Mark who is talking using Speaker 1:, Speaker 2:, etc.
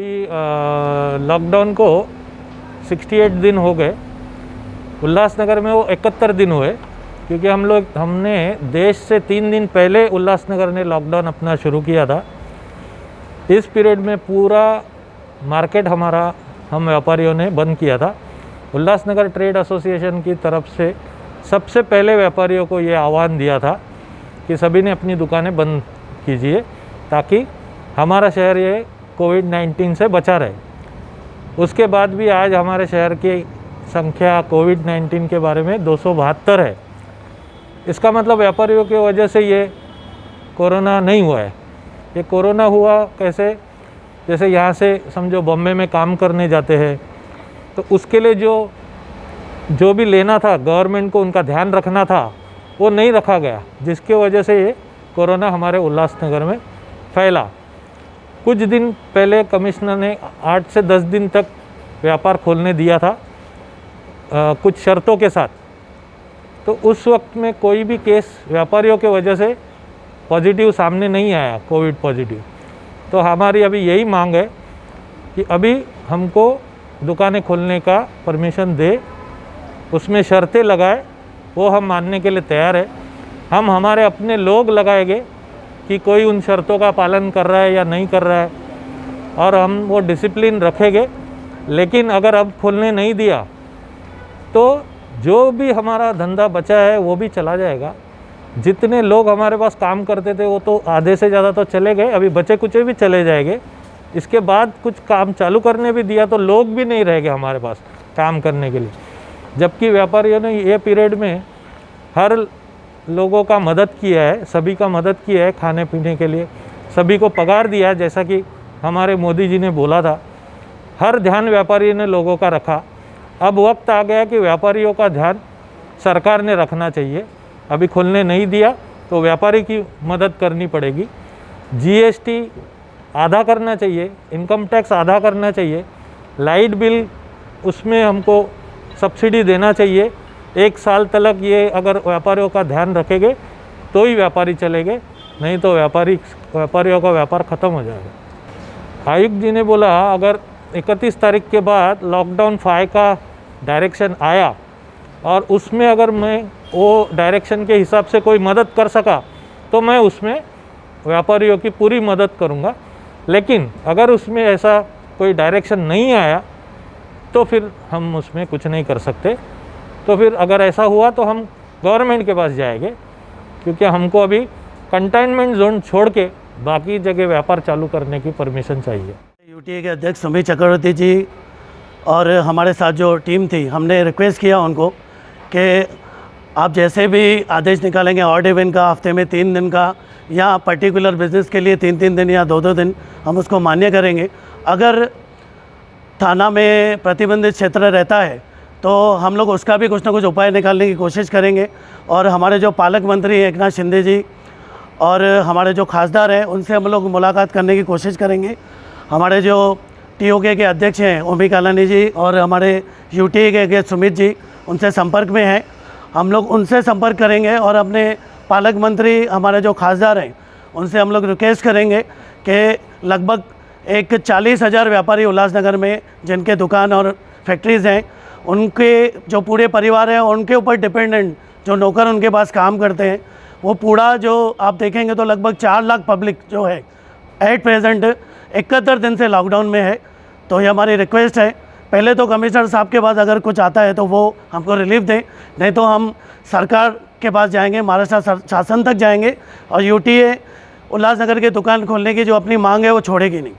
Speaker 1: अभी लॉकडाउन को 68 दिन हो गए। उल्लासनगर में वो 71 दिन हुए, क्योंकि हमने देश से 3 दिन पहले उल्लासनगर ने लॉकडाउन अपना शुरू किया था। इस पीरियड में पूरा मार्केट हमारा हम व्यापारियों ने बंद किया था। उल्लासनगर ट्रेड एसोसिएशन की तरफ से सबसे पहले व्यापारियों को ये आह्वान दिया था कि सभी ने अपनी दुकानें बंद कीजिए, ताकि हमारा शहर ये कोविड-19 से बचा रहे। उसके बाद भी आज हमारे शहर की संख्या कोविड-19 के बारे में 272 है। इसका मतलब व्यापारियों की वजह से ये कोरोना नहीं हुआ है। ये कोरोना हुआ कैसे? जैसे यहाँ से समझो बॉम्बे में काम करने जाते हैं, तो उसके लिए जो भी लेना था, गवर्नमेंट को उनका ध्यान रखना था, वो नहीं रखा गया, जिसकी वजह से ये कोरोना हमारे उल्लासनगर में फैला। कुछ दिन पहले कमिश्नर ने 8 से 10 दिन तक व्यापार खोलने दिया था कुछ शर्तों के साथ। तो उस वक्त में कोई भी केस व्यापारियों के वजह से पॉजिटिव सामने नहीं आया, कोविड पॉजिटिव। तो हमारी अभी यही मांग है कि अभी हमको दुकानें खोलने का परमिशन दे, उसमें शर्तें लगाए, वो हम मानने के लिए तैयार है। हम हमारे अपने लोग लगाएंगे कि कोई उन शर्तों का पालन कर रहा है या नहीं कर रहा है, और हम वो डिसिप्लिन रखेंगे। लेकिन अगर अब खोलने नहीं दिया तो जो भी हमारा धंधा बचा है वो भी चला जाएगा। जितने लोग हमारे पास काम करते थे वो तो आधे से ज़्यादा तो चले गए, अभी बचे कुचे भी चले जाएंगे। इसके बाद कुछ काम चालू करने भी दिया तो लोग भी नहीं रहेंगे हमारे पास काम करने के लिए। जबकि व्यापारियों ने ये पीरियड में हर लोगों का मदद किया है, सभी का मदद किया है, खाने पीने के लिए सभी को पगार दिया है, जैसा कि हमारे मोदी जी ने बोला था। हर ध्यान व्यापारी ने लोगों का रखा। अब वक्त आ गया कि व्यापारियों का ध्यान सरकार ने रखना चाहिए। अभी खोलने नहीं दिया तो व्यापारी की मदद करनी पड़ेगी। जीएसटी आधा करना चाहिए, इनकम टैक्स आधा करना चाहिए, लाइट बिल उसमें हमको सब्सिडी देना चाहिए। 1 साल तक ये अगर व्यापारियों का ध्यान रखेंगे तो ही व्यापारी चलेंगे, नहीं तो व्यापारियों का व्यापार ख़त्म हो जाएगा। आयुक्त जी ने बोला अगर 31 तारीख के बाद लॉकडाउन 5 का डायरेक्शन आया और उसमें अगर मैं वो डायरेक्शन के हिसाब से कोई मदद कर सका तो मैं उसमें व्यापारियों की पूरी मदद करूँगा। लेकिन अगर उसमें ऐसा कोई डायरेक्शन नहीं आया तो फिर हम उसमें कुछ नहीं कर सकते। तो फिर अगर ऐसा हुआ तो हम गवर्नमेंट के पास जाएंगे, क्योंकि हमको अभी कंटेनमेंट जोन छोड़ के बाकी जगह व्यापार चालू करने की परमिशन चाहिए।
Speaker 2: यूटीए के अध्यक्ष सुमित चक्रवर्ती जी और हमारे साथ जो टीम थी, हमने रिक्वेस्ट किया उनको कि आप जैसे भी आदेश निकालेंगे, ऑड इवन का, हफ्ते में 3 दिन का, या पर्टिकुलर बिजनेस के लिए 3-3 दिन या 2-2 दिन, हम उसको मान्य करेंगे। अगर थाना में प्रतिबंधित क्षेत्र रहता है तो हम लोग उसका भी कुछ ना कुछ उपाय निकालने की कोशिश करेंगे। और हमारे जो पालक मंत्री हैं एकनाथ शिंदे जी और हमारे जो खासदार हैं उनसे हम लोग मुलाकात करने की कोशिश करेंगे। हमारे जो टीओके के अध्यक्ष हैं ओमी कालानी जी और हमारे यूटीए के सुमित जी उनसे संपर्क में हैं। हम लोग उनसे संपर्क करेंगे और अपने पालक मंत्री हमारे जो खासदार हैं उनसे हम लोग रिक्वेस्ट करेंगे कि लगभग 40,000 व्यापारी उल्लासनगर में जिनके दुकान और फैक्ट्रीज़ हैं, उनके जो पूरे परिवार हैं उनके ऊपर डिपेंडेंट जो नौकर उनके पास काम करते हैं, वो पूरा जो आप देखेंगे तो लगभग 4 लाख पब्लिक जो है एट प्रेजेंट 71 दिन से लॉकडाउन में है। तो ये हमारी रिक्वेस्ट है, पहले तो कमिश्नर साहब के पास अगर कुछ आता है तो वो हमको रिलीफ दें, नहीं तो हम सरकार के पास जाएंगे, महाराष्ट्र शासन तक जाएंगे और यूटीए उल्लासनगर की दुकान खोलने की जो अपनी मांग है वो छोड़ेगी नहीं।